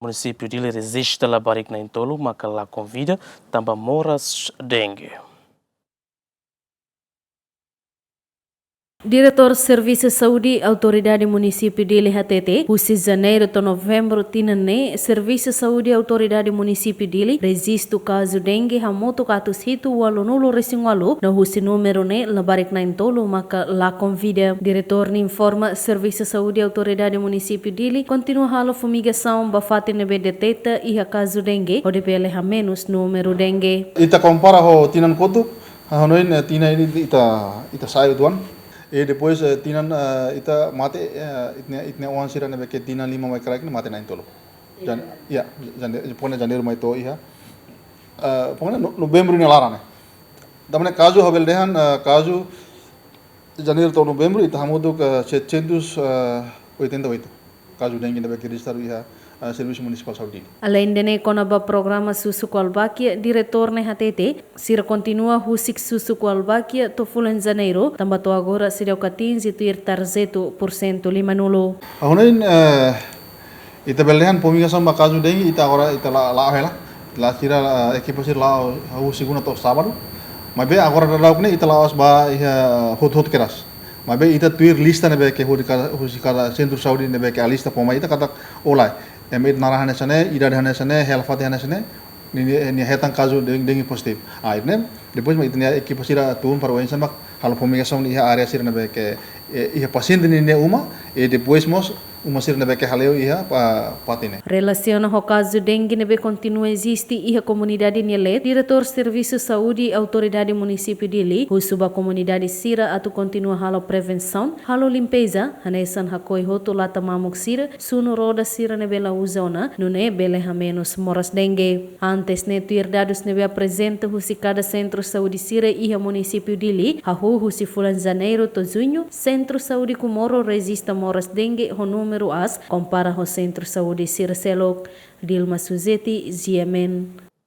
município de resiste la barik na Intolo, maka lá convida também moras dengue. Diretor Serviço Saúde Autoridade Município de Ilha-HTT, de janeiro a novembro, tinane Serviço Saúde Autoridade Município de Ilha resiste o caso dengue hamoto katus hitu walu nulo resingwalu na husi número ne labarik na intolo maka la convida. Diretor ni informa Serviço Saúde Autoridade Município de Ilha continua halo fumigação bafate nebe deteta iha caso dengue o depele ha menos número dengue. Ita compara ho tinan kotu hanoin tina ini ita saio tuan. E depois tinan ita mate itne uang sira nebe ke tinan 5 mai krak mate na intolo. Jan ya pone janeiro mai to iha. Pone novembro ni larane. Damane caso habel dehan caso janeiro to novembro ita hamudo 788 caso dengue nebe ke register iha Serviço Municipal de Saúde. Além de conaba programa Susu Kolbakia, diretor ne HTT, sira continua husik Susu Kolbakia to fulan janeiro, tambah to agora sira katin situir tarzeto % lima nulo. Ahonain ita beldehan pomigação caso dengue ita agora ita la hela, la sira equipo sira la segunda to sábado. Mas bem agora da laukne ita la ba hot keras. Mas bem ita tuir lista nebe ke hudikara centro saúde nebe ke a lista poma ita kata olai. Emit narahane sane, ida hane sane, helfate hane sane, ni hetang caso dengue positif. Akhirnya, depois mas itnya equipe sira turun para o insan mak halo fumigação ni area sira nebe ke iha paciente ni uma e depois mos uma sira nebe ke haleu iha patine. Relaciona ao caso dengue nebe continua existe iha comunidade niele, diretor Serviço Saúde Autoridade Município de Ilha, husuba comunidade sira atu continua halo prevenção, halo limpeza, hanesan hakoi hoto lata mamuk sira, suno roda sira nebe la uzona, nune bele ha menos moras dengue. Antes ne tuir dados nebe apresenta husi cada centro saúde sira iha município de Ilha, hahu husi fulan janeiro to junho, centro saúde kumoro resista moras dengue ho número as compara ho centro saúde sira selok. Dilma Suzeti, GMN.